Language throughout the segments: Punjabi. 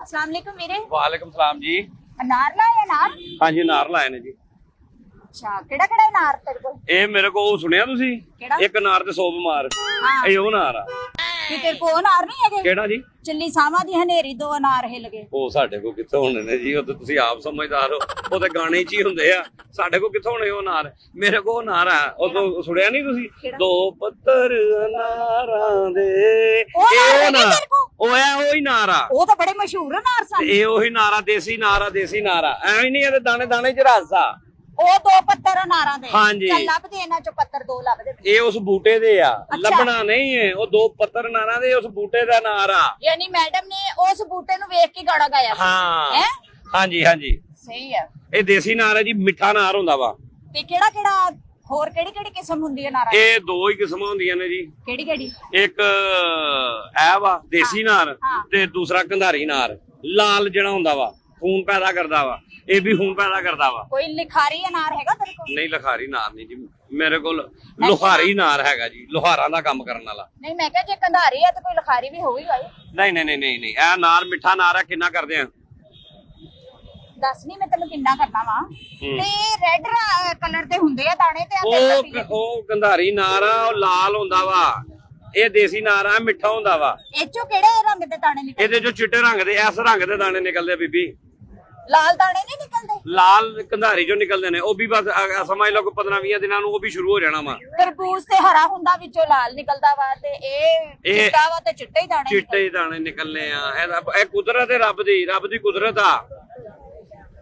अस्सलाम वालेकुम वीरे। वालेकुम सलाम जी। अनार लाया अनार? हाँ जी अनार लाए ने जी। अच्छा केड़ा केड़ा अनार तेरे को? ਇਹ ਮੇਰੇ ਕੋ ਸੁਣਿਆ ਤੁਸੀਂ ਕਿਹੜਾ? ਇੱਕ ਅਨਾਰ ਤੇ 100 ਬਿਮਾਰ हाँ ਇਹ ਉਹ ਅਨਾਰ ਆ। कि तेरे को अनार नहीं है? ਕਿਹੜਾ ਜੀ? चिल्ली सावा दी हनेरी दो अनार हिल गए। ਉਹ ਸਾਡੇ ਕੋ ਕਿੱਥੋਂ ਹੋਣੇ ਨੇ ਜੀ, ਉਹ ਤੇ ਤੁਸੀਂ ਆਪ ਸਮਝਦਾਰ ਹੋ, ਉਹ ਤੇ ਗਾਣੇ 'ਚ ਹੀ ਹੁੰਦੇ ਆ। ਸਾਡੇ ਕੋ ਕਿੱਥੋਂ ਹੋਣੇ ਉਹ ਅਨਾਰ? ਮੇਰੇ ਕੋ ਅਨਾਰ ਆ, ਉਹ ਤੋਂ ਸੁਣਿਆ ਨਹੀਂ ਤੁਸੀਂ? ਕਿਹੜਾ? ਦੋ ਪੱਤਰ ਅਨਾਰਾਂ ਦੇ ਉਹ ਅਨਾਰ ਇਹ ਹੈਗੇ ਅਨਾਰ ਤੇਰੇ ਕੋਲ? ਉਹ ਹੈ ਉਹੀ ਅਨਾਰ ਆ। ਉਹ ਤਾਂ ਬੜੇ ਮਸ਼ਹੂਰ ਅਨਾਰ ਸਨ। ਇਹ ਉਹੀ ਨਾਰਾ ਦੇਸੀ ਨਾਰਾ ਦੇਸੀ ਨਾਰਾ ਐਵੇਂ ਨਹੀਂ, ਇਹਦੇ ਦਾਣੇ ਦਾਣੇ 'ਚ ਰਸ ਆ। ਉਹ ਦੋ ਪੱਤਰ ਅਨਾਰਾਂ ਦੇ। ਹਾਂਜੀ। ਚੱਲ ਲੱਭਦੇ ਇਹਨਾਂ ਚੋਂ ਪੱਤਰ ਦੋ ਲੱਭਦੇ। ਇਹ ਉਸ ਬੂਟੇ ਦੇ ਆ, ਅੱਛਾ। ਲੱਭਣਾ ਨਹੀਂ ਹੈ, ਉਹ ਦੋ ਪੱਤਰ ਨਾਰਾਂ ਦੇ ਉਸ ਬੂਟੇ ਦਾ ਨਾਰ ਆ। ਯਾਨੀ ਮੈਡਮ ਨੇ ਉਸ ਬੂਟੇ ਨੂੰ ਵੇਖ ਕੇ ਗਾਣਾ ਗਾਇਆ ਸੀ। ਹਾਂ ਹੈ ਹਾਂਜੀ ਹਾਂਜੀ, ਸਹੀ ਹੈ। ਇਹ ਦੇਸੀ ਨਾਰ ਹੈ ਜੀ, ਮਿੱਠਾ ਨਾਰ ਹੁੰਦਾ ਵਾ। ਤੇ ਕਿਹੜਾ ਕਿਹੜਾ ਹੋਰ ਕਿਹੜੀ ਕਿਹੜੀ ਕਿਸਮ ਹੁੰਦੀ ਹੈ ਅਨਾਰਾਂ ਦੀ? ਇਹ ਦੋ ਹੀ ਕਿਸਮਾਂ ਹੁੰਦੀਆਂ ਨੇ ਜੀ। ਕਿਹੜੀ ਕਿਹੜੀ? ਇੱਕ ਇਹ ਵਾ ਦੇਸੀ ਨਾਰ ਹਾਂ। ਤੇ ਦੂਸਰਾ ਕੰਧਾਰੀ ਨਾਰ, ਲਾਲ ਜਿਹੜਾ ਹੁੰਦਾ ਵਾ, ਖੂਨ ਪੈਦਾ ਕਰਦਾ ਵਾ। ਇਹ ਵੀ ਖੂਨ ਪੈਦਾ ਕਰਦਾ ਵਾ। ਕੋਈ ਲਿਖਾਰੀ ਅਨਾਰ ਹੈਗਾ ਤੇਰੇ ਕੋਲ? ਨਹੀਂ ਲਖਾਰੀ ਨਾਰ ਨਹੀਂ ਜੀ ਮੇਰੇ ਕੋਲ, ਲੋਹਾਰੀ ਨਾਰ ਹੈਗਾ ਜੀ, ਲੋਹਾਰਾਂ ਦਾ ਕੰਮ ਕਰਨ ਵਾਲਾ। ਨਹੀਂ ਮੈਂ ਕਿਹਾ ਜੇ ਕੰਧਾਰੀ ਹੈ ਤਾਂ ਕੋਈ ਲਿਖਾਰੀ ਵੀ ਹੋਊਗੀ ਭਾਈ। ਨਹੀਂ ਨਹੀਂ ਨਹੀਂ ਨਹੀਂ, ਇਹ ਨਾਰ ਮਿੱਠਾ ਨਾਰ ਹੈ। ਕਿੰਨਾ ਕਰਦੇ ਆ? ਦੱਸ ਨਹੀਂ ਮੈਂ ਤੈਨੂੰ ਕਿੰਨਾ ਕਰਨਾ ਵਾ। ਤੇ ਰੈੱਡ ਕਲਰ ਦੇ ਹੁੰਦੇ ਆ ਦਾਣੇ ਤੇ ਆ ਤੇ ਉਹ ਕੰਧਾਰੀ ਨਾਰ ਆ, ਉਹ ਲਾਲ ਹੁੰਦਾ ਵਾ। ਇਹ ਦੇਸੀ ਨਾਰ ਆ, ਮਿੱਠਾ ਹੁੰਦਾ ਵਾ। ਇਹ ਚੋਂ ਕਿਹੜੇ ਰੰਗ ਦੇ ਦਾਣੇ ਨਿਕਲਦੇ? ਇਹਦੇ ਚੋਂ ਚਿੱਟੇ ਰੰਗ ਦੇ, ਇਸ ਰੰਗ ਦੇ ਦਾਣੇ ਨਿਕਲਦੇ ਆ ਬੀਬੀ। ਲਾਲ ਦਾਣੇ ਨਹੀਂ ਨਿਕਲਦੇ? ਲਾਲ ਕੰਧਾਰੀ ਚੋਂ ਨਿਕਲਦੇ ਨੇ, ਉਹ ਵੀ ਬਸ ਸਮਝ ਲਓ 15-20 ਦਿਨਾਂ ਨੂੰ ਉਹ ਵੀ ਸ਼ੁਰੂ ਹੋ ਜਾਣਾ ਵਾ। ਤਰਬੂਜ ਤੇ ਹਰਾ ਹੁੰਦਾ, ਵਿੱਚੋਂ ਲਾਲ ਨਿਕਲਦਾ ਵਾ, ਤੇ ਇਹ ਚਿੱਟਾ ਵਾ ਤੇ ਚਿੱਟੇ ਹੀ ਦਾਣੇ ਚਿੱਟੇ ਹੀ ਦਾਣੇ ਨਿਕਲਨੇ ਆ। ਇਹ ਕੁਦਰਤ ਹੈ, ਰੱਬ ਦੀ ਕੁਦਰਤ ਆ।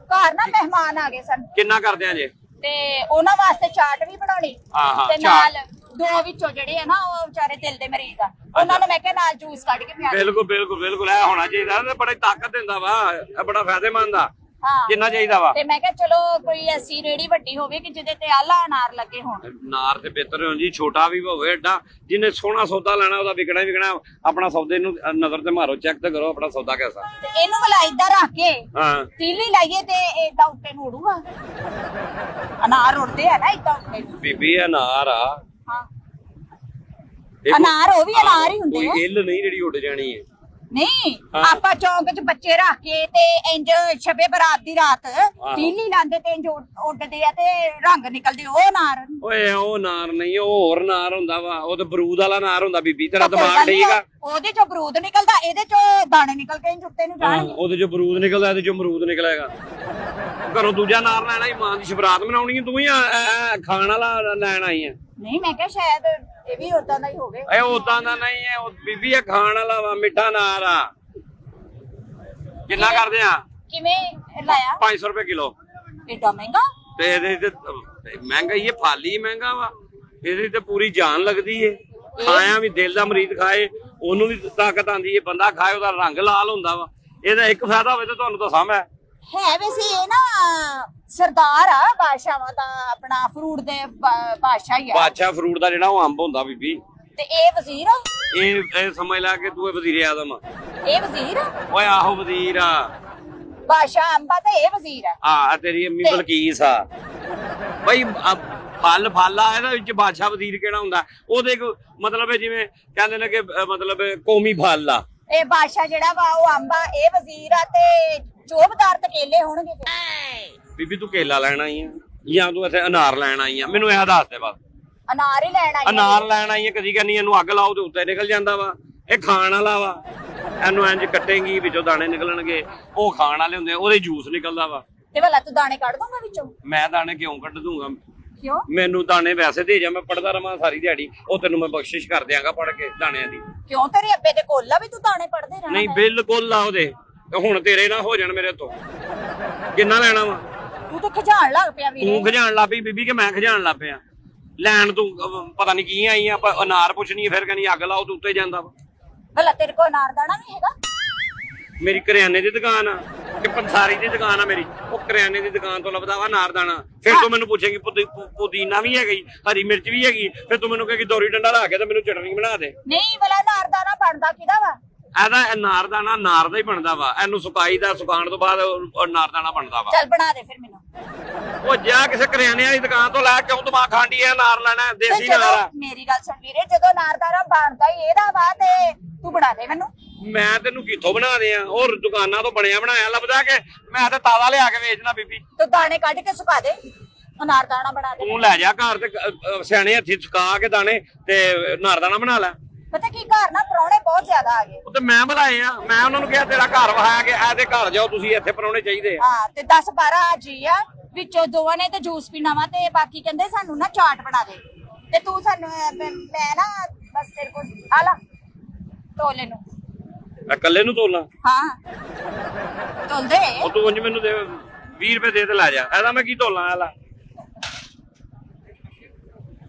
ਘਰ ਨਾ ਮਹਿਮਾਨ ਆ ਗਏ ਸਨ ਕਿੰਨਾ ਕਰਦੇ ਆ ਜੇ? ਤੇ ਉਹਨਾਂ ਵਾਸਤੇ ਚਾਟ ਵੀ ਬਣਾਉਣੀ ਹਾਂ, ਤੇ ਨਾਲ ਦੋ ਵਿੱਚੋਂ ਜਿਹੜੇ ਆ ਨਾ ਉਹ ਵਿਚਾਰੇ ਦਿਲ ਦੇ ਮਰੀਜ਼ ਆ, ਉਹਨਾਂ ਨੂੰ ਮੈਂ ਕਿਹਾ ਨਾਲ ਜੂਸ ਕੱਢ ਕੇ ਪਿਆ ਦੇ। ਬਿਲਕੁਲ ਬਿਲਕੁਲ ਬਿਲਕੁਲ, ਇਹ ਹੋਣਾ ਚਾਹੀਦਾ। ਇਹ ਬੜੀ ਤਾਕਤ ਦਿੰਦਾ ਵਾ, ਇਹ ਬੜਾ ਫਾਇਦੇਮੰਦ ਆ। ਹਾਂ ਕਿੰਨਾ ਚਾਹੀਦਾ ਵਾ? ਤੇ ਮੈਂ ਕਿਹਾ ਚਲੋ ਕੋਈ ਐਸੀ ਰੇੜੀ ਵੱਡੀ ਹੋਵੇ ਕਿ ਜਿਹਦੇ ਤੇ ਆਲਾ ਅਨਾਰ ਲੱਗੇ ਹੋਣ। ਨਾਰ ਤੇ ਬਿਹਤਰ ਹੋਣ ਜੀ, ਛੋਟਾ ਵੀ ਹੋਵੇ ਏਡਾ, ਜਿਹਨੇ ਸੋਹਣਾ ਸੌਦਾ ਲੈਣਾ ਉਹਦਾ ਵਿਕਣਾ ਹੀ ਵਿਕਣਾ। ਆਪਣਾ ਸੌਦੇ ਨੂੰ ਨਜ਼ਰ ਤੇ ਮਾਰੋ, ਚੈੱਕ ਤੇ ਕਰੋ ਆਪਣਾ ਸੌਦਾ ਕਿਹਦਾ। ਤੇ ਇਹਨੂੰ ਭਲਾ ਏਦਾਂ ਰੱਖ ਕੇ ਹਾਂ ਤੀਲੀ ਲਾਈਏ ਤੇ ਏਦਾਂ ਉੱਤੇ ਨੂੰ ਉੜੂਗਾ। ਅਨਾਰ ਉੜਦੇ ਆ ਨਾ ਏਦਾਂ ਉੱਤੇ ਨੂੰ। ਬੀਬੀ ਅਨਾਰ ਆ। ਹਾਂ ਇਹ ਅਨਾਰ ਉਹ ਵੀ ਅਨਾਰ ਹੀ ਹੁੰਦੇ ਆ। ਕੋਈ ਇੱਲ ਨਹੀਂ ਜਿਹੜੀ ਉੱਡ ਜਾਣੀ ਹੈ। ਨਹੀਂ ਆਪਾਂ ਚੌਂਕ 'ਚ ਬੱਚੇ ਰੱਖ ਕੇ ਤੇ ਇੰਜ ਸ਼ਬੇ ਬਰਾਤ ਦੀ ਰਾਤ ਤੀਲੀ ਲਾਉਂਦੇ ਤੇ ਇੰਜ ਉੱਡਦੇ ਆ ਤੇ ਰੰਗ ਨਿਕਲਦੇ, ਉਹ ਅਨਾਰ। ਓਏ ਉਹ ਨਾਰ ਨਹੀਂ, ਉਹ ਹੋਰ ਨਾਰ ਹੁੰਦਾ ਵਾ। ਉਹ ਤੇ ਬਰੂਦ ਵਾਲਾ ਨਾਰ ਹੁੰਦਾ। ਬੀਬੀ ਤੇਰਾ ਦਿਮਾਗ ਠੀਕ ਆ? ਉਹਦੇ 'ਚੋਂ ਬਰੂਦ ਨਿਕਲਦਾ, ਇਹਦੇ 'ਚੋਂ ਦਾਣੇ ਨਿਕਲ ਕੇ ਇੰਜ ਉੱਤੇ ਨੂੰ ਜਾਣਗੇ। ਉਹਦੇ ਚੋਂ ਬਰੂਦ ਨਿਕਲਦਾ, ਇਹਦੇ ਚੋਂ ਅਮਰੂਦ ਨਿਕਲੇਗਾ। ਘਰੋਂ ਦੂਜਾ ਨਾਰ ਲੈਣਾ ਹੀ, ਮਾਂ ਦੀ ਸ਼ਬਰਾਤ ਮਨਾਉਣੀ ਤੂੰ ਹੀ ਖਾਣ ਵਾਲਾ ਲੈਣ ਆਈ ਆ। ਨਹੀਂ ਮੈਂ ਕਿਹਾ ਸ਼ਾਇਦ ਇਹ ਵੀ ਉਦਾਂ ਦਾ ਹੀ ਹੋਵੇ। ਇਹ ਉਦਾਂ ਦਾ ਨਹੀਂ ਹੈ, ਉਹ ਬੀਬੀ ਇਹ ਖਾਣ ਵਾਲਾ ਵਾ, ਮਿੱਠਾ ਨਾਰ ਆ। ਕਿੰਨਾ ਕਰਦੇ ਆ? ਕਿਵੇਂ ਲਾਇਆ? 500 ਰੁਪਏ ਕਿਲੋ। ਏਡਾ ਮਹਿੰਗਾ? ਤੇ ਇਹਦੇ ਤੇ ਮਹਿੰਗਾ ਹੀ ਹੈ, ਫਾਲੀ ਮਹਿੰਗਾ ਵਾ। ਇਹਦੀ ਤੇ ਪੂਰੀ ਜਾਨ ਲੱਗਦੀ ਏ। ਖਾਇਆ ਵੀ ਦਿਲ ਦਾ ਮਰੀਜ਼ ਖਾਏ ਉਹਨੂੰ ਵੀ ਤਾਕਤ ਆਂਦੀ ਏ, ਬੰਦਾ ਖਾਏ ਉਹਦਾ ਰੰਗ ਲਾਲ ਹੁੰਦਾ ਵਾ। ਇਹਦਾ ਇੱਕ ਫਾਇਦਾ ਹੋਵੇ ਤੇ ਤੁਹਾਨੂੰ ਦੱਸਾਂ ਮੈਂ। ਹੈ ਵੈਸੇ ਇਹ ਨਾ ਸਰਦਾਰ ਆ ਬਾਦਸ਼ਾਹਾਂ ਦਾ, ਆਪਣਾ ਫਰੂਟ ਦੇ ਬਾਦਸ਼ਾਹ ਹੀ ਆ। ਬਾਦਸ਼ਾਹ ਫਰੂਟ ਦਾ ਜਿਹੜਾ ਉਹ ਅੰਬ ਹੁੰਦਾ ਬੀਬੀ। ਤੇ ਇਹ ਵਜ਼ੀਰ ਆ? ਇਹ ਸਮਝ ਲੈ ਕਿ ਤੂੰ ਇਹ ਵਜ਼ੀਰ ਆਜ਼ਮ ਆ। ਇਹ ਵਜ਼ੀਰ ਆ? ਓਏ ਆਹੋ ਵਜ਼ੀਰ ਆ। ਬਾਦਸ਼ਾਹ ਅੰਬਾ ਤੇ ਇਹ ਵਜ਼ੀਰ ਆ। ਆ ਤੇਰੀ ਅੰਮੀ ਬਲਕੀਸ ਆ ਬਈ। ਫਲ ਆ, ਇਹਦੇ ਵਿੱਚ ਬਾਦਸ਼ਾਹ ਵਜ਼ੀਰ ਕਿਹੜਾ ਹੁੰਦਾ? ਉਹਦੇ ਮਤਲਬ ਹੈ ਜਿਵੇਂ ਕਹਿੰਦੇ ਨੇ ਕਿ ਮਤਲਬ ਕੌਮੀ ਫਲ ਆ। ਇਹ ਬਾਦਸ਼ਾਹ ਜਿਹੜਾ ਵਾ ਉਹ ਅੰਬਾ, ਇਹ ਵਜ਼ੀਰ ਆ ਤੇ ਚੋਬਦਾਰ ਤੇ ਕੇਲੇ ਹੋਣਗੇ ਫਿਰ। ਬੀਬੀ ਤੂੰ ਕੇਲਾ ਲੈਣ ਆਈ ਆ ਜਾਂ ਤੂੰ ਇੱਥੇ ਅਨਾਰ ਲੈਣ ਆਈ ਆ? ਮੈਨੂੰ ਇਹ ਦੱਸ ਦੇ ਬਸ। ਅਨਾਰ ਹੀ ਲੈਣ ਆਈ। ਅਨਾਰ ਲੈਣ ਆਈ ਆ, ਕਦੀ ਕਹਿੰਦੀ ਇਹਨੂੰ ਅੱਗ ਲਾਓ ਤੇ ਉੱਤੇ ਨਿਕਲ ਜਾਂਦਾ ਵਾ। ਇਹ ਖਾਣ ਵਾਲਾ ਵਾ, ਇਹਨੂੰ ਇੰਜ ਕੱਟੇਂਗੀ ਵਿੱਚੋਂ ਦਾਣੇ ਨਿਕਲਣਗੇ। ਉਹ ਖਾਣ ਵਾਲੇ ਹੁੰਦੇ, ਉਹਦੇ ਜੂਸ ਨਿਕਲਦਾ ਵਾ। ਤੇ ਭਲਾ ਤੂੰ ਦਾਣੇ ਕੱਢ ਦੂੰਗਾ ਵਿੱਚੋਂ? ਮੈਂ ਦਾਣੇ ਕਿਉਂ ਕੱਢ ਦੂੰਗਾ? ਕਿਉਂ? ਮੈਨੂੰ ਦਾਣੇ ਵੈਸੇ ਦੇ ਜਾ, ਮੈਂ ਪੜਦਾ ਰਵਾਂ ਸਾਰੀ ਦਿਹਾੜੀ। ਉਹ ਤੈਨੂੰ ਮੈਂ ਬਖਸ਼ਿਸ਼ ਕਰ ਦਿਆਂਗਾ ਪੜ ਕੇ ਦਾਣਿਆਂ ਦੀ। ਕਿਉਂ ਤੇਰੇ ਅੱਬੇ ਦੇ ਕੋਲ ਆ ਵੀ ਤੂੰ ਦਾਣੇ ਪੜਦੇ ਰਹਿਣਾ? ਨਹੀਂ ਬਿਲਕੁਲ ਆ ਉਹਦੇ। ਹੁਣ ਤੇਰੇ ਨਾ ਹੋ ਜਾਣ ਮੇਰੇ ਤੋਂ। ਕਿੰਨਾ ਲੈਣਾ ਵਾ? ਤੂੰ ਤਾਂ ਖਿਜਾਣ ਲੱਗ ਪਿਆ ਵੀਰੇ। ਤੂੰ ਖਿਜਾਣ ਲੱਗ ਪਈ ਬੀਬੀ ਕਿ ਮੈਂ ਖਿਜਾਣ ਲੱਗ ਪਿਆ? ਲੈਣ ਤੂੰ ਪਤਾ ਨਹੀਂ ਕੀ ਆਈ ਆ। ਅਨਾਰ ਪੁੱਛਣੀ ਫਿਰ ਕਹਿੰਦੀ ਅੱਗ ਲਾਓ ਤੇ ਉੱਤੇ ਜਾਂਦਾ ਵਾ। ਭਲਾ ਤੇਰੇ ਕੋਲ ਅਨਾਰ ਦਾਣਾ ਵੀ ਹੈਗਾ? ਮੇਰੀ ਕਰਿਆਨੇ ਦੀ ਦੁਕਾਨ ਆ ਕਿ ਪੰਸਾਰੀ ਦੀ ਦੁਕਾਨ ਆ ਮੇਰੀ। ਉਹ ਕਰਿਆਨੇ ਦੀ ਦੁਕਾਨ ਤੋਂ ਲੱਭਦਾ ਵਾ ਅਨਾਰ ਦਾਣਾ। ਫਿਰ ਤੂੰ ਮੈਨੂੰ ਪੁੱਛੇਗੀ ਪੁਦੀਨਾ ਵੀ ਹੈਗੀ, ਹਰੀ ਮਿਰਚ ਵੀ ਹੈਗੀ। ਫਿਰ ਤੂੰ ਮੈਨੂੰ ਕਹੇਗੀ ਦੋਰੀ ਡੰਡਾ ਲਾ ਕੇ ਤੇ ਮੈਨੂੰ ਚਟਨੀ ਬਣਾ ਦੇ। ਨਹੀਂ ਭਲਾ ਅਨਾਰ ਦਾਣਾ ਬਣਦਾ ਕਿਹਦਾ ਵਾ? ਇਹਦਾ ਅਨਾਰ ਦਾਣਾ ਨਾਰ ਦਾ ਹੀ ਬਣਦਾ ਵਾ। ਇਹਨੂੰ ਸੁਕਾਈ ਦਾ, ਸੁਕਾਉਣ ਤੋਂ ਬਾਅਦ ਅਨਾਰ ਦਾਣਾ ਬਣਦਾ ਵਾ। ਚੱਲ ਬਣਾ ਦੇ ਫਿਰ ਮੈਨੂੰ। ਉਹ ਜਾ ਕਿਸੇ ਕਰਿਆਨੇ ਵਾਲੀ ਦੁਕਾਨ ਤੋਂ ਲੈ, ਕਿਉਂ ਦਿਮਾਗ ਖਾਂਦੀ ਐ? ਅਨਾਰ ਲੈਣਾ ਦੇਸੀ ਅਨਾਰ ਆ। ਮੇਰੀ ਗੱਲ ਸੁਣ ਵੀਰੇ, ਜਦੋਂ ਅਨਾਰ ਦਾਣਾ ਬਣਦਾ ਹੀ ਇਹਦਾ ਵਾ ਤੇ ਤੂੰ ਬਣਾ ਦੇ ਮੈਨੂੰ। ਮੈਂ ਤੈਨੂੰ ਕਿੱਥੋਂ ਬਣਾ ਦਿਆਂ? ਹੋਰ ਦੁਕਾਨਾਂ ਤੋਂ ਬਣਿਆ ਬਣਾਇਆ ਲੱਭਦਾ ਕਿ ਮੈਂ ਤੇ ਤਾਜ਼ਾ ਲਿਆ ਕੇ ਵੇਚਣਾ ਬੀਬੀ? ਤੂੰ ਦਾਣੇ ਕੱਢ ਕੇ ਸੁਕਾ ਦੇ, ਅਨਾਰਦਾਨਾ ਬਣਾ ਦੇ। ਤੂੰ ਲੈ ਜਾ ਘਰ ਤੇ ਸਿਆਣੇ ਹੱਥੀ ਸੁਕਾ ਕੇ ਦਾਣੇ ਤੇ ਅਨਾਰਦਾਨਾ ਬਣਾ ਲੈ। ਪਤਾ ਕੀ ਘਰ ਨਾ ਪ੍ਰਾਹੁਣੇ ਬਹੁਤ ਜ਼ਿਆਦਾ ਆ ਗਏ। ਉਹ ਤੇ ਮੈਂ ਬੁਲਾਏ ਆ, ਮੈਂ ਉਹਨਾਂ ਨੂੰ ਕਿਹਾ ਤੇਰਾ ਘਰ ਵਹਾਇਆ ਕਿ ਇਹਦੇ ਘਰ ਜਾਓ ਤੁਸੀਂ, ਇੱਥੇ ਪ੍ਰਾਹੁਣੇ ਚਾਹੀਦੇ ਆ। ਹਾਂ ਤੇ 10-12 ਜੀ ਆ, ਵਿੱਚੋਂ ਦੋਵਾਂ ਨੇ ਤੇ ਜੂਸ ਪੀਣਾ ਵਾ ਤੇ ਬਾਕੀ ਕਹਿੰਦੇ ਸਾਨੂੰ ਨਾ ਚਾਟ ਬਣਾ ਦੇ। ਤੇ ਤੂੰ ਸਾਨੂੰ ਮੈਂ ਨਾ ਬਸ ਤੇਰੇ ਕੋਲ ਆ ਲਾ ਤੋਲੇ ਨੂੰ। ਇਕੱਲੇ ਨੂੰ ਤੋਲਣਾ? ਹਾਂ ਤੋਲ ਦੇ। ਉਹ ਤੂੰ ਉਂਝ ਮੈਨੂੰ ਦੇ 20 ਰੁਪਏ ਦੇ ਤੇ ਲੈ ਜਾ। ਇਹਦਾ ਮੈਂ ਕੀ ਤੋਲਾਂ? ਇਹਦਾ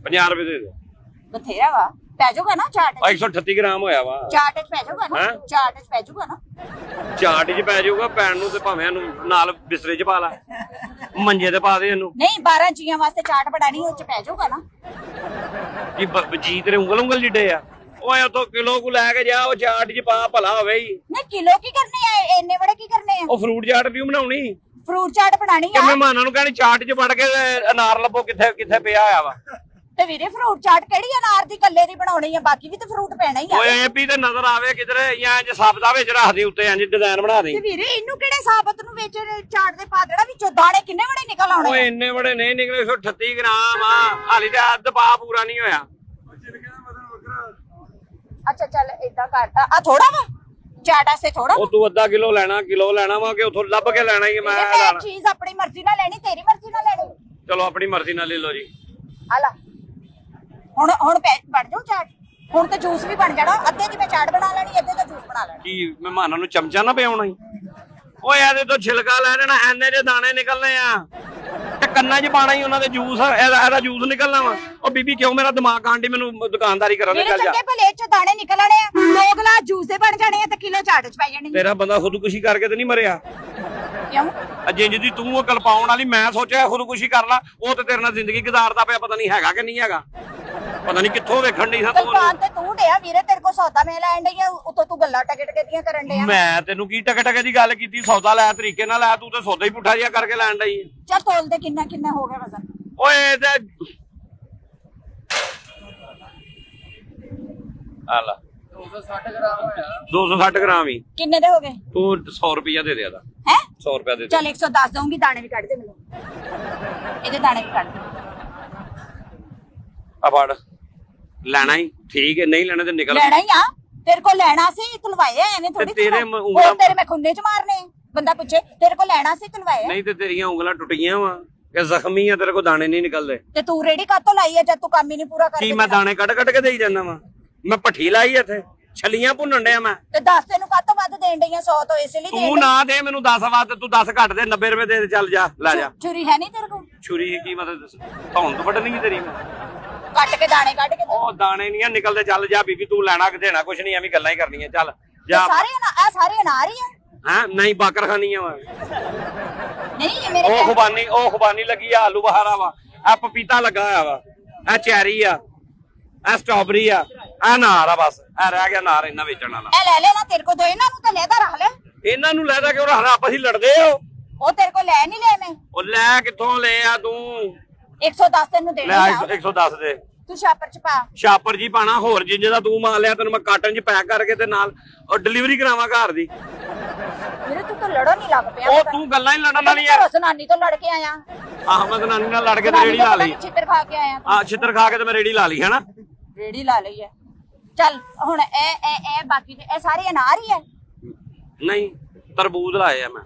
50 ਰੁਪਏ ਦੇ ਦੇ। ਬਥੇਰਾ ਵਾ, ਪੈ ਜਾਊਗਾ ਨਾ ਚਾਟ? 138 ਗ੍ਰਾਮ ਹੋਇਆ ਵਾ। ਚਾਟ ਚ ਪੈ ਜਾਊਗਾ ਨਾ? ਹੈਂ? ਚਾਟ ਚ ਪੈ ਜਾਊਗਾ ਨਾ? ਚਾਟ 'ਚ ਪੈ ਜਾਊਗਾ, ਪੈਣ ਨੂੰ ਤੇ ਭਾਵੇਂ ਇਹਨੂੰ ਨਾਲ ਬਿਸਤਰੇ 'ਚ ਪਾ ਲਾ, ਮੰਜੇ ਤੇ ਪਾ ਦੇ ਇਹਨੂੰ। ਨਹੀਂ 12 ਜੀਆਂ ਵਾਸਤੇ ਚਾਟ ਬਣਾਣੀ, ਉਹ ਚ ਪੈ ਜਾਊਗਾ ਨਾ? ਕੀ ਜੀ ਤੇਰੇ ਉਂਗਲ ਜਿੱਡੇ ਆ? ਓਏ ਉਤੋਂ ਕਿਲੋ ਕੁ ਲੈ ਕੇ ਜਾ, ਉਹ ਚਾਟ 'ਚ ਪਾ, ਭਲਾ ਹੋਵੇ ਹੀ। ਨਹੀਂ ਕਿਲੋ ਕੀ ਕਰਨੇ ਆ ਇੰਨੇ ਬੜੇ? ਕੀ ਕਰਨੇ ਆ? ਉਹ ਫਰੂਟ ਚਾਟ ਵੀ ਬਣਾਉਣੀ ਫਰੂਟ ਚਾਟ ਬਣਾਣੀ ਕਿ ਆ? ਮਹਿਮਾਨਾਂ ਨੂੰ ਕਹਿਣੀ ਚਾਟ 'ਚ ਵੜ ਕੇ ਅਨਾਰ ਲੱਭੋ ਕਿੱਥੇ ਕਿੱਥੇ ਪਿਆ ਹੋਇਆ ਵਾ। ਤੇ ਵੀਰੇ ਫਰੂਟ ਚਾਟ ਕਿਹੜੀ ਅਨਾਰ ਦੀ ਕੱਲੇ ਦੀ ਬਣਾਉਣੀ ਆ? ਬਾਕੀ ਵੀ ਤੇ ਫਰੂਟ ਪੈਣਾ ਹੀ ਆ। ਓਏ ਇਹ ਵੀ ਤੇ ਨਜ਼ਰ ਆਵੇ ਕਿਧਰੇ, ਜਾਂ ਇੰਜ ਸਾਬਤਾ ਵਿੱਚ ਰੱਖ ਦੇ ਉੱਤੇ, ਇੰਜ ਡਿਜ਼ਾਈਨ ਬਣਾ ਦੇ। ਤੇ ਵੀਰੇ ਇਹਨੂੰ ਕਿਹੜੇ ਸਾਬਤ ਨੂੰ ਵਿੱਚ ਚਾਟ ਦੇ ਪਾ ਦੇਣਾ? ਵਿੱਚੋਂ ਦਾਣੇ ਕਿੰਨੇ ਬੜੇ ਨਿਕਲ ਆਉਣੇ? ਓਏ ਇੰਨੇ ਬੜੇ ਨਹੀਂ ਨਿਕਲੇ, 138 ਗ੍ਰਾਮ ਆ, ਹਾਲੀ ਤੇ ਅੱਧ ਪਾ ਪੂਰਾ ਨਹੀਂ ਹੋਇਆ। ਅੱਛਾ ਚੱਲ ਏਦਾਂ ਕਰ, ਆ ਥੋੜਾ ਵਾ ਚਾਟ ਵਾਸਤੇ ਥੋੜਾ। ਉਹ ਤੂੰ ਅੱਧਾ ਕਿਲੋ ਲੈਣਾ ਵਾ ਕਿ ਉਥੋਂ ਲੱਭ ਕੇ ਲੈਣਾ ਹੀ? ਮੈਂ ਲੈਣਾ ਚੀਜ਼ ਆਪਣੀ ਮਰਜ਼ੀ ਨਾਲ ਲੈਣੀ, ਤੇਰੀ ਮਰਜ਼ੀ ਨਾਲ ਲੈਣੀ। ਚਲੋ ਆਪਣੀ ਮਰਜ਼ੀ ਨਾਲ ਲੈ ਲਓ ਜੀ। ਆ ਲੈ ਹੁਣ ਬਣ ਜਾਊ ਚਾਟ। ਹੁਣ ਤੇ ਜੂਸ ਵੀ ਬਣ ਜਾਣਾ। ਅੱਧੇ ਦੀ ਮੈਂ ਚਾਟ ਬਣਾ ਲੈਣੀ, ਅੱਧੇ ਦਾ ਜੂਸ ਬਣਾ ਲੈਣਾ। ਕੀ ਮਹਿਮਾਨਾਂ ਨੂੰ ਚਮਚਾ ਨਾ ਪਿਆਉਣਾ ਹੀ? ਓਏ ਇਹਦੇ ਤੋਂ ਛਿਲਕਾ ਲੈ ਲੈਣਾ, ਐਨੇ ਜੇ ਦਾਣੇ ਨਿਕਲਨੇ ਆ ਤੇ ਕੰਨਾਂ 'ਚ ਪਾਣਾ ਹੀ ਉਹਨਾਂ ਦੇ ਜੂਸ, ਇਹਦਾ ਜੂਸ ਨਿਕਲਣਾ ਵਾ। ਉਹ ਬੀਬੀ ਕਿਉਂ ਮੇਰਾ ਦਿਮਾਗ ਖਾਂਦੀ? ਮੈਨੂੰ ਦੁਕਾਨਦਾਰੀ ਕਰਨ ਦੇ ਚੱਲ ਜਾ। ਚੰਗੇ ਭਲੇ ਚ ਦਾਣੇ ਨਿਕਲਣੇ ਆ, 2 ਗਲਾਸ ਜੂਸ ਦੇ ਬਣ ਜਾਣੇ ਆ ਤੇ ਕਿਲੋ ਚਾਟ ਚ ਪੈ ਜਾਣੀ। ਤੇਰਾ ਬੰਦਾ ਖੁਦਕੁਸ਼ੀ ਕਰਕੇ ਤੇ ਨਹੀਂ ਮਰਿਆ? ਕਿਉਂ? ਜਿੰਜ ਦੀ ਤੂੰ ਉਹ ਕਲਪਾਉਣ ਵਾਲੀ, ਮੈਂ ਸੋਚਿਆ ਖੁਦਕੁਸ਼ੀ ਕਰ ਲਾ। ਉਹ ਤੇ ਤੇਰੇ ਨਾਲ ਜ਼ਿੰਦਗੀ ਗੁਜ਼ਾਰਦਾ ਪਿਆ, ਪਤਾ ਨਹੀਂ ਹੈਗਾ ਕਿ ਨਹੀਂ ਹੈਗਾ, ਪਤਾ ਨਹੀਂ ਕਿੱਥੋਂ ਵੇਖਣ ਡਈ ਸਾਂ ਤੂੰ। ਕਲਪਾਨ ਤੇ ਤੂੰ ਡਿਆ ਵੀਰੇ, ਤੇਰੇ ਕੋ ਸੌਦਾ ਮੈਂ ਲੈਣ ਡਈ ਆ, ਉਤੋਂ ਤੂੰ ਗੱਲਾਂ ਟਕੇ ਦੀਆਂ ਕਰਨ ਡਿਆ। ਮੈਂ ਤੈਨੂੰ ਕੀ ਟਕੇ ਦੀ ਗੱਲ ਕੀਤੀ? ਸੌਦਾ ਲੈ ਤਰੀਕੇ ਨਾਲ ਲੈ, ਤੂੰ ਤੇ ਸੌਦਾ ਹੀ ਪੁੱਠਾ ਜਿਹਾ ਕਰਕੇ ਲੈਣ ਡਈ। ਚੱਲ ਤੋਲ ਦੇ ਕਿੰਨਾ ਹੋ ਗਿਆ ਵਜ਼ਨ? ਓਏ ਤੇ ਆ ਲਾ 260 ਗ੍ਰਾਮ ਹੋਇਆ। 260 ਗ੍ਰਾਮ ਹੀ। ਕਿੰਨੇ ਦੇ ਹੋ ਗਏ? ਤੂੰ 100 ਰੁਪਇਆ ਦੇ ਦੇ ਇਹਦਾ। ਹੈ 100 ਰੁਪਇਆ ਦੇ ਦੇ। ਚੱਲ 110 ਦਊਂਗੀ, ਦਾਣੇ ਵੀ ਕੱਢ ਦੇ ਮੈਨੂੰ, ਇਹਦੇ ਦਾਣੇ ਵੀ ਕੱਢ ਦੇ। ਆ ਫੜ, ਲੈਣਾ ਹੀ ਠੀਕ ਹੈ, ਨਹੀਂ ਲੈਣਾ ਤੇ ਨਿਕਲ। ਲੈਣਾ ਹੀ ਆ, ਤੇਰੇ ਕੋ ਲੈਣਾ ਸੀ ਤੁਲਵਾਏ ਐਵੇਂ ਥੋੜੀ। ਤੇਰੇ ਤੇਰੇ ਮੈਂ ਖੁੰਨੇ ਚ ਮਾਰਨੇ, ਬੰਦਾ ਪੁੱਛੇ ਤੇਰੇ ਕੋ ਲੈਣਾ ਸੀ ਤੁਲਵਾਏ। ਨਹੀਂ ਤੇ ਤੇਰੀਆਂ ਉਂਗਲਾਂ ਟੁੱਟੀਆਂ ਵਾ ਕਿ ਜ਼ਖਮੀ ਆ, ਤੇਰੇ ਕੋ ਦਾਣੇ ਨਹੀਂ ਨਿਕਲਦੇ। ਤੇ ਤੂੰ ਰੇੜੀ ਕਾਤੋਂ ਲਾਈ ਆ ਜਦ ਤੂੰ ਕੰਮ ਹੀ ਨਹੀਂ ਪੂਰਾ ਕੀ ਕਰਦਾ? ਮੈਂ ਦਾਣੇ ਕੱਢ ਕੇ ਦੇਈ ਜਾਂਦਾ ਵਾ? ਮੈਂ ਭੱਠੀ ਲਾਈ ਇੱਥੇ, ਛਲੀਆਂ ਭੁੰਨਣ ਡਿਆ ਮੈਂ। ਤੇ 10 ਤੈਨੂੰ ਕਾਤੋਂ ਵੱਧ ਦੇਣ ਡਈਆਂ? 100 ਤੋਂ ਇਸ ਲਈ ਤੂੰ ਨਾ ਦੇ ਮੈਨੂੰ 10 ਵੱਧ, ਤੂੰ 10 ਘੱਟ ਦੇ, 90 ਰੁਪਏ ਦੇ, ਚੱਲ ਜਾ ਲੈ ਜਾ। ਛੁਰੀ ਹੈ ਨਹੀਂ ਤੇਰੇ ਕੋਲ? ਛੁਰੀ ਕੀ ਮਤਲਬ? ਧੌਣ ਤੋਂ ਵੱਢਣੀ ਤੇਰੀ ਮੈਂ? ਕੱਟ ਕੇ ਦਾਣੇ ਕੱਢ ਕੇ ਦੇ। ਉਹ ਦਾਣੇ ਨਹੀਂ ਨਿਕਲਦੇ, ਚੱਲ ਜਾ ਬੀਬੀ, ਤੂੰ ਲੈਣਾ ਕਿ ਦੇਣਾ ਕੁਛ ਨਹੀਂ, ਐਵੇਂ ਗੱਲਾਂ ਹੀ ਕਰਨੀਆਂ, ਚੱਲ ਜਾ। ਸਾਰੇ ਅਨਾਰ ਹੀ ਆ? ਹਾਂ ਨਹੀਂ, ਬਾਕਰ ਖਾਨੀਆਂ ਵਾ। ਨਹੀਂ ਇਹ ਮੇਰੇ ਉਹ ਖੁਬਾਨੀ ਲੱਗੀ ਆ, ਆਲੂ ਬਹਾਰਾ ਵਾ, ਆ ਪਪੀਤਾ ਲੱਗਾ ਹੋਇਆ ਵਾ, ਆ ਚੈਰੀ ਆ, ਆ ਸਟ੍ਰਾਬੇਰੀ ਆ, ਆ ਅਨਾਰ ਆ, ਬਸ ਆ ਰਹਿ ਗਿਆ ਅਨਾਰ ਇਹਨਾਂ ਵੇਚਣ ਵਾਲਾ। ਇਹ ਲੈ ਨਾ ਤੇਰੇ ਕੋ ਦੋ, ਇਹਨਾਂ ਨੂੰ ਤਾਂ ਲੈਦਾ ਰੱਖ ਲੈ। ਇਹਨਾਂ ਨੂੰ ਲੈਦਾ ਕਿਉਂ ਰੱਖਣਾ? ਆਪਸ ਹੀ ਲੜਦੇ ਹੋ। ਉਹ ਤੇਰੇ ਕੋ ਲੈ ਨਹੀਂ ਲੈ ਮੈਂ। ਉਹ ਲੈ ਕਿੱਥੋਂ ਲੈ ਆ ਤੂੰ? 110 ਤੈਨੂੰ ਲੈ ਦੇਣਾ। 110 ਦੇ। ਤੂੰ ਛਾਪਰ ਚ ਪਾ। ਛਾਪਰ ਜੀ ਪਾਣਾ, ਹੋਰ ਜਿੰਜ ਦਾ ਤੂੰ ਮਾਲ ਲਿਆ ਤੈਨੂੰ ਮੈਂ ਕਾਟਨ ਚ ਪੈਕ ਕਰਕੇ ਤੇ ਨਾਲ ਉਹ ਡਿਲੀਵਰੀ ਕਰਾਵਾਂ ਘਰ ਦੀ। ਮੇਰੇ ਤੂੰ ਤਾਂ ਲੜੋ ਨਹੀਂ ਲੱਗ ਪਿਆ। ਉਹ ਤੂੰ ਗੱਲਾਂ ਹੀ ਲੜਨ ਵਾਲੀ ਆ। ਸੁਨਾਨੀ ਤੋਂ ਲੜ ਕੇ ਆਇਆ। ਆਹ ਮੈਂ ਨਾਨੀ ਨਾਲ ਲੜ ਕੇ ਤੇ ਰੇੜੀ ਲਾ ਲਈ। ਛਿੱਤਰ ਖਾ ਕੇ ਆਇਆ। ਆ ਛਿੱਤਰ ਖਾ ਕੇ ਤੇ ਮੈਂ ਰੇੜੀ ਲਾ ਲਈ, ਹੈਨਾ? ਰੇੜੀ ਲਾ ਲਈ ਹੈ। ਚੱਲ ਹੁਣ ਇਹ ਬਾਕੀ ਦੇ ਇਹ ਸਾਰੇ ਅਨਾਰ ਹੀ ਹੈ? ਨਹੀਂ, ਤਰਬੂਜ ਲਾਏ ਆ ਮੈਂ।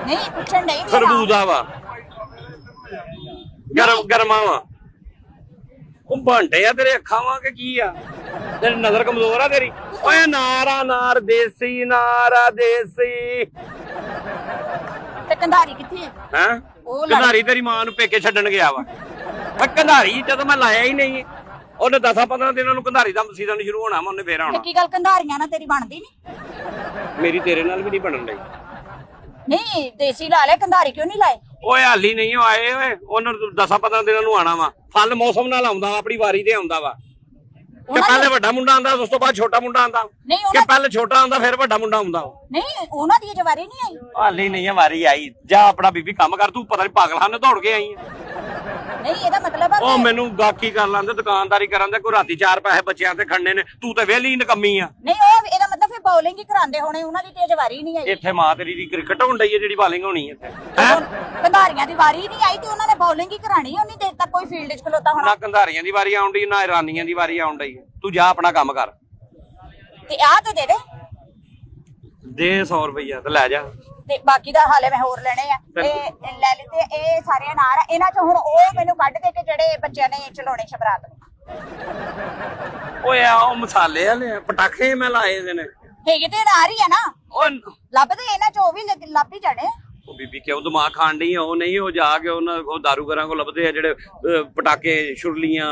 ਨਹੀਂ ਪੁੱਛਣ ਨਹੀਂ। ਤਰਬੂਜਾ ਵਾ, ਗਰਮਾ ਵਾ। ਉਹ ਭਾਂਡੇ ਆ ਤੇਰੇ ਅੱਖਾਂ ਵਾਂ ਕਿ ਕੀ ਆ? ਤੇਰੀ ਨਜ਼ਰ ਕਮਜ਼ੋਰ ਆ ਤੇਰੀ? ਓਏ ਨਾਰ ਦੇਸੀ, ਨਾਰਾ ਦੇਸੀ। ਤੇ ਕੰਧਾਰੀ ਕਿੱਥੇ ਹੈ? ਹੈਂ? ਕੰਧਾਰੀ ਤੇਰੀ ਮਾਂ ਨੂੰ ਪੇਕੇ ਛੱਡਣ ਗਿਆ ਵਾ। ਮੈਂ ਕੰਧਾਰੀ ਜਦੋਂ ਮੈਂ ਲਾਇਆ ਹੀ ਨਹੀਂ, ਉਹਨੇ 10-15 ਦਿਨਾਂ ਨੂੰ ਕੰਧਾਰੀ ਦਾ ਸੀਜ਼ਨ ਸ਼ੁਰੂ ਹੋਣਾ, ਮੈਂ ਉਹਨੇ ਫੇਰ ਆਉਣਾ। ਕੀ ਗੱਲ ਕੰਧਾਰੀਆਂ ਨਾਲ ਤੇਰੀ ਬਣਦੀ ਨਹੀਂ? ਮੇਰੀ ਤੇਰੇ ਨਾਲ ਵੀ ਨਹੀਂ ਬਣਨ ਡਈ। ਨਹੀਂ ਦੇਸੀ ਲਾ ਲੈ, ਕੰਧਾਰੀ ਕਿਉਂ ਨਹੀਂ ਲਾਏ? ਓਏ ਹਾਲੀ ਨਹੀਂ ਆਏ, ਓਏ ਉਹਨਾਂ 10-15 ਦਿਨਾਂ ਨੂੰ ਆਣਾ ਵਾ। ਫਲ ਮੌਸਮ ਨਾਲ ਆਉਂਦਾ, ਆਪਣੀ ਵਾਰੀ ਤੇ ਆਉਂਦਾ ਵਾ। ਕਿ ਪਹਿਲੇ ਵੱਡਾ ਮੁੰਡਾ ਆਉਂਦਾ, ਉਸ ਤੋਂ ਬਾਅਦ ਛੋਟਾ ਮੁੰਡਾ ਆਉਂਦਾ, ਕਿ ਪਹਿਲੇ ਛੋਟਾ ਆਉਂਦਾ ਫਿਰ ਵੱਡਾ ਮੁੰਡਾ ਆਉਂਦਾ। ਨਹੀਂ ਉਹਨਾਂ ਦੀ ਜਵਾਰੀ ਨਹੀਂ ਆਈ। ਹਾਲੀ ਨਹੀਂ ਵਾਰੀ ਆਈ। ਜਾ ਆਪਣਾ ਬੀਬੀ ਕੰਮ ਕਰ, ਤੂੰ ਪਤਾ ਨਹੀਂ ਪਾਗਲਖਾਨੇ ਦੌੜ ਕੇ ਆਈ। ਨਹੀਂ ਇਹਦਾ ਮਤਲਬ ਆ ਉਹ ਮੈਨੂੰ ਗਾਕੀ ਕਰ ਲੈਂਦੇ, ਦੁਕਾਨਦਾਰੀ ਕਰਨ ਦੇ, ਕੋਈ ਰਾਤੀ 4 ਪੈਸੇ ਬੱਚਿਆਂ ਤੇ ਖੰਨੇ ਨੇ, ਤੂੰ ਤੇ ਵਿਹਲੀ ਨਕੰਮੀ ਆ। ਨਹੀਂ ਉਹ ਇਹਦਾ ਮਤਲਬ ਫਿਰ ਬੌਲਿੰਗ ਹੀ ਕਰਾਉਂਦੇ ਹੋਣੇ, ਉਹਨਾਂ ਦੀ ਤੇਜ਼ ਵਾਰੀ ਨਹੀਂ ਆਈ। ਇੱਥੇ ਮਾਂ ਤੇਰੀ ਦੀ ਕ੍ਰਿਕਟ ਹੋਣ ਡਈ ਹੈ ਜਿਹੜੀ ਬਾਲਿੰਗ ਹੋਣੀ ਇੱਥੇ ਹੈ। ਕੰਧਾਰੀਆਂ ਦੀ ਵਾਰੀ ਨਹੀਂ ਆਈ ਤੇ ਉਹਨਾਂ ਨੇ ਬੌਲਿੰਗ ਹੀ ਕਰਾਣੀ, ਉਹਨੀ ਦੇਰ ਤੱਕ ਕੋਈ ਫੀਲਡ 'ਚ ਖਲੋਤਾ ਹੋਣਾ। ਨਾ ਕੰਧਾਰੀਆਂ ਦੀ ਵਾਰੀ ਆਉਣ ਡਈ, ਨਾ ਇਰਾਨੀਆਂ ਦੀ ਵਾਰੀ ਆਉਣ ਡਈ। ਤੂੰ ਜਾ ਆਪਣਾ ਕੰਮ ਕਰ ਤੇ ਆਹ ਤੇ ਦੇ ਦੇ 100 ਰੁਪਈਆ ਤੇ ਲੈ ਜਾ। ਤੇ ਬਾਕੀ ਦਾ ਹਾਲੇ ਮੈਂ ਹੋਰ ਲੈਣੇ ਆ, ਇਹ ਲੈ ਲਈ ਤੇ ਇਹ ਸਾਰੇ ਅਨਾਰ ਆ। ਇਹਨਾਂ 'ਚ ਹੁਣ ਉਹ ਮੈਨੂੰ ਕੱਢ ਦੇ ਕੇ ਜਿਹੜੇ ਬੱਚਿਆਂ ਨੇ ਚਲਾਉਣੇ ਸ਼ਬਰਾਤ ਨੂੰ। ਓਏ ਆ ਉਹ ਮਸਾਲੇ ਵਾਲੇ ਪਟਾਕੇ ਮੈਂ ਲਾਏ ਦੇ ਨੇ। ਹੈਗੇ ਤੇ ਅਨਾਰ ਹੀ ਆ ਨਾ, ਉਹ ਲੱਭਦੇ ਇਹਨਾਂ 'ਚ ਉਹ ਵੀ ਲੱਭ ਹੀ ਜਾਣੇ। ਉਹ ਬੀਬੀ ਕਿਉਂ ਦਿਮਾਗ ਖਾਣ ਡਈ ਆ? ਉਹ ਨਹੀਂ, ਉਹ ਜਾ ਕੇ ਉਹਨਾਂ ਉਹ ਦਾਰੂਗਰਾਂ ਕੋਲ ਲੱਭਦੇ ਆ ਜਿਹੜੇ ਪਟਾਕੇ ਛੁਰਲੀਆਂ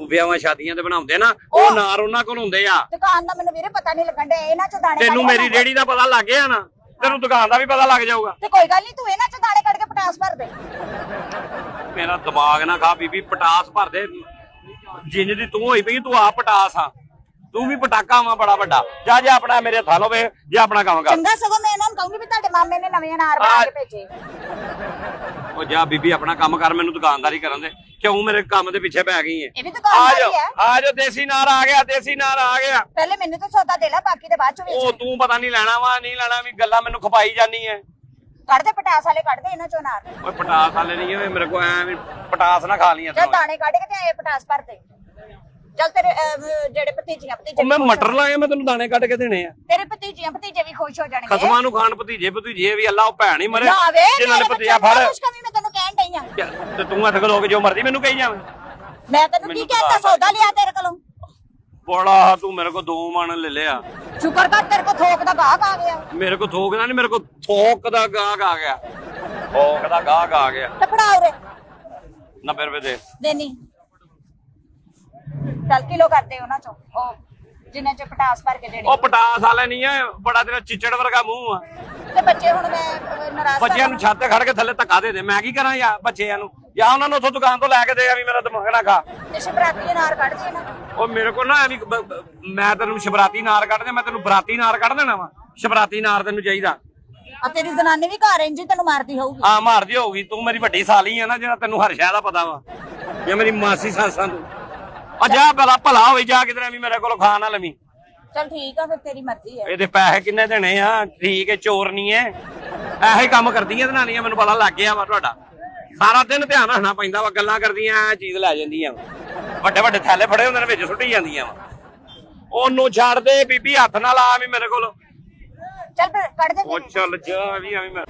ਵਿਆਹਾਂ ਸ਼ਾਦੀਆਂ ਤੇ ਬਣਾਉਂਦੇ ਨਾ, ਉਹ ਨਾਰ ਉਹਨਾਂ ਕੋਲ ਹੁੰਦੇ ਆ। ਦੁਕਾਨ ਦਾ ਮੈਨੂੰ ਵੀਰੇ ਪਤਾ ਨਹੀਂ ਲੱਗਣ ਡਿਆ, ਇਹਨਾਂ 'ਚ ਦਾਣੇ ਤੈਨੂੰ ਮੇਰੀ ਰੇੜੀ ਦਾ ਪਤਾ ਲੱਗ ਗਿਆ ਨਾ, ਤੈਨੂੰ ਦੁਕਾਨ ਦਾ ਵੀ ਪਤਾ ਲੱਗ ਜਾਊਗਾ। ਤੇ ਕੋਈ ਗੱਲ ਨਹੀਂ, ਤੂੰ ਇਹਨਾਂ 'ਚ ਦਾਣੇ ਕੱਢ ਕੇ ਪਟਾਸ ਭਰ ਦੇ। ਮੇਰਾ ਦਿਮਾਗ ਨਾ ਖਾ ਬੀਬੀ, ਪਟਾਸ ਭਰ ਦੇ। ਜਿੰਜ ਦੀ ਤੂੰ ਹੋਈ ਪਈ, ਤੂੰ ਆਪ ਪਟਾਸ ਆ, ਤੂੰ ਵੀ ਪਟਾਕਾ ਵਾ ਬੜਾ ਵੱਡਾ। ਜਾ ਜਾ ਆਪਣਾ ਮੇਰੇ ਹੱਥਾਂ ਲਵੇ, ਜੇ ਆਪਣਾ ਕੰਮ ਕਰ। ਚੰਗਾ, ਸਗੋਂ ਮੈਂ ਇਹਨਾਂ ਨੂੰ ਕਹੂੰਗੀ ਵੀ ਤੁਹਾਡੇ ਮਾਮੇ ਨੇ ਨਵੇਂ ਅਨਾਰ ਬਣਾ ਕੇ ਭੇਜੇ। ਉਹ ਜਾ ਬੀਬੀ ਆਪਣਾ ਕੰਮ ਕਰ, ਮੈਨੂੰ ਦੁਕਾਨਦਾਰੀ ਕਰਨ ਦੇ। ਕਿਉਂ ਮੇਰੇ ਕੰਮ ਦੇ ਪਿੱਛੇ ਪੈ ਗਈ ਹੈ? ਇਹ ਵੀ ਦੁਕਾਨਦਾਰੀ ਹੈ। ਆ ਜਾ, ਦੇਸੀ ਨਾਰ ਆ ਗਿਆ, ਦੇਸੀ ਨਾਰ ਆ ਗਿਆ। ਪਹਿਲੇ ਮੈਨੂੰ ਤਾਂ ਸੌਦਾ ਦੇ ਲੈ, ਬਾਕੀ ਤੇ ਬਾਅਦ ਚ ਵੇਚ। ਉਹ ਤੂੰ ਪਤਾ ਨਹੀਂ ਲੈਣਾ ਵਾ ਨਹੀਂ ਲੈਣਾ, ਵੀ ਗੱਲਾਂ ਮੈਨੂੰ ਖਪਾਈ ਜਾਨੀ ਹੈ। ਕੱਢ ਦੇ ਪਟਾਸ ਵਾਲੇ, ਕੱਢ ਦੇ ਇਹਨਾਂ ਚੋਂ ਅਨਾਰ। ਓਏ ਪਟਾਸ ਵਾਲੇ ਨਹੀਂ ਹੋਏ ਮੇਰੇ ਕੋਲ, ਐ ਵੀ ਪਟਾਸ ਨਾ ਖਾ ਲੀਆਂ। ਚੱਲ ਦਾਣੇ ਕੱਢ ਕੇ ਤੇ ਇਹ ਪਟਾਸ ਭਰ ਦੇ। ਚੱਲ ਤੇਰੇ ਜਿਹੜੇ ਭਤੀਜੀਆਂ ਭਤੀਜੇ, ਮੈਂ ਮਟਰ ਲਾਏ, ਮੈਂ ਤੈਨੂੰ ਦਾਣੇ ਕੱਢ ਕੇ ਦੇਣੇ ਆ। ਤੇਰੇ ਭਤੀਜੀਆਂ ਭਤੀਜੇ ਵੀ ਖੁਸ਼ ਹੋ ਜਾਣਗੇ। ਖਸਮਾਂ ਨੂੰ ਖਾਣ ਭਤੀਜੇ ਭਤੀਜੇ ਵੀ, ਅੱਲਾ ਉਹ ਭੈਣ ਹੀ ਮਰੇ ਨਾ ਵੇ, ਜਿਨ੍ਹਾਂ ਨੇ ਭਤੀਜਾ ਫੜ। ਕੁਛ ਕਮੀ ਮੈਂ ਤੈਨੂੰ ਕਹਿਣ ਡਈ ਆ। ਤੇ ਤੂੰ ਹੱਥ ਖਲੋ ਕੇ ਜੋ ਮਰਦੀ ਮੈਨੂੰ ਕਹੀ ਜਾਵੇਂ। ਮੈਂ ਤੈਨੂੰ ਕੀ ਕਹਿਤਾ, ਸੌਦਾ ਲਿਆ ਤੇਰੇ ਕੋਲੋਂ। ਬੜਾ ਤੂੰ ਮੇਰੇ ਕੋਲ 2 ਮਣ ਲੈ ਲਿਆ। ਸ਼ੁਕਰ ਕਰ ਤੇਰੇ ਕੋਲ ਥੋਕ ਦਾ ਗਾਹਕ ਆ ਗਿਆ। ਮੇਰੇ ਕੋਲ ਥੋਕ ਦਾ ਨਹੀਂ, ਮੇਰੇ ਕੋਲ ਥੋਕ ਦਾ ਗਾਹਕ ਆ ਗਿਆ। ਥੋਕ ਦਾ ਗਾਹਕ ਆ ਗਿਆ। ਤੇ ਫੜਾ ਉਰੇ 90 ਰੁਪਏ ਦੇ ਦੇਣੀ। ਚੱਲ ਕਿਲੋ ਕਰਦੇ ਉਹਨਾਂ ਚੋਂ, ਉਹ ਜਿੰਨੇ ਚ ਪਟਾਸ ਭਰ ਕੇ ਦੇਣੀ। ਉਹ ਪਟਾਸ ਵਾਲੇ ਨਹੀਂ ਆ, ਬੜਾ ਤੇਰਾ ਚਿੱਚੜ ਵਰਗਾ ਮੂੰਹ ਆ। ਤੇ ਬੱਚੇ ਹੁਣ ਮੈਂ ਨਾਰਾਜ਼ ਬੱਚਿਆਂ ਨੂੰ ਛੱਤ ਤੇ ਖੜ ਕੇ ਥੱਲੇ ਧੱਕਾ ਦੇ ਦੇ, ਮੈਂ ਕੀ ਕਰਾਂ ਯਾਰ ਬੱਚਿਆਂ ਨੂੰ? ਜਾਂ ਉਹਨਾਂ ਨੂੰ ਉੱਥੋਂ ਦੁਕਾਨ ਤੋਂ ਲੈ ਕੇ ਦੇ ਆ, ਵੀ ਮੇਰਾ ਦਿਮਾਗ ਨਾ ਖਾ। ਤੇ ਸ਼ਬਰਾਤੀ ਅਨਾਰ ਕੱਢ ਦੇ ਨਾ। ਉਹ ਮੇਰੇ ਕੋਲ ਨਾ ਐਵੇਂ ਮੈਂ ਤੈਨੂੰ ਸ਼ਬਰਾਤੀ ਨਾਰ ਕੱਢ ਦੇ, ਮੈਂ ਤੈਨੂੰ ਬਰਾਤੀ ਨਾਰ ਕੱਢ ਦੇਣਾ ਵਾ। ਸ਼ਬਰਾਤੀ ਨਾਰ ਤੈਨੂੰ ਚਾਹੀਦਾ? ਆ ਤੇਰੀ ਜ਼ਨਾਨੀ ਵੀ ਘਰ ਇੰਜ ਹੀ ਤੈਨੂੰ ਮਾਰਦੀ ਹੋਊਗੀ। ਹਾਂ ਮਾਰਦੀ ਹੋਊਗੀ, ਤੂੰ ਮੇਰੀ ਵੱਡੀ ਸਾਲੀ ਆ ਨਾ, ਜਿਹੜਾ ਤੈਨੂੰ ਹਰ ਸ਼ੈ ਦਾ ਪਤਾ ਵਾ। ਜਾਂ ਮੇਰੀ ਮਾਸੀ ਸਾਸਾਂ ਤੂੰ ਆ ਜਾ, ਭਲਾ ਹੋਈ ਜਾ ਕਿਧਰੇ ਵੀ ਮੇਰੇ ਕੋਲੋਂ ਖਾ ਨਾ ਲਵੀਂ। ਚਲ ਠੀਕ ਆ, ਫਿਰ ਤੇਰੀ ਮਰਜ਼ੀ ਹੈ। ਇਹਦੇ ਪੈਸੇ ਕਿੰਨੇ ਦੇਣੇ ਆ? ਠੀਕ ਹੈ, ਚੋਰ ਨਹੀਂ ਐ, ਇਹੋ ਹੀ ਕੰਮ ਕਰਦੀਆਂ ਜਨਾਨੀਆਂ, ਮੈਨੂੰ ਪਤਾ ਲੱਗ ਗਿਆ ਵਾ ਤੁਹਾਡਾ। ਸਾਰਾ ਦਿਨ ਧਿਆਨ ਰੱਖਣਾ ਪੈਂਦਾ ਵਾ, ਗੱਲਾਂ ਕਰਦੀਆਂ ਐ ਚੀਜ਼ ਲੈ ਜਾਂਦੀਆਂ, ਵੱਡੇ ਵੱਡੇ ਥੈਲੇ ਫੜੇ ਹੁੰਦੇ ਨੇ, ਵਿੱਚ ਸੁੱਟੀ ਜਾਂਦੀਆਂ ਵਾ। ਉਹਨੂੰ ਛੱਡ ਦੇ ਬੀਬੀ, ਹੱਥ ਨਾਲ ਆ ਵੀ ਮੇਰੇ ਕੋਲ। ਚੱਲ ਫਿਰ ਕੱਢ ਦੇ। ਉਹ ਚੱਲ ਜਾ ਵੀ ਐਵੇਂ ਮੈਂ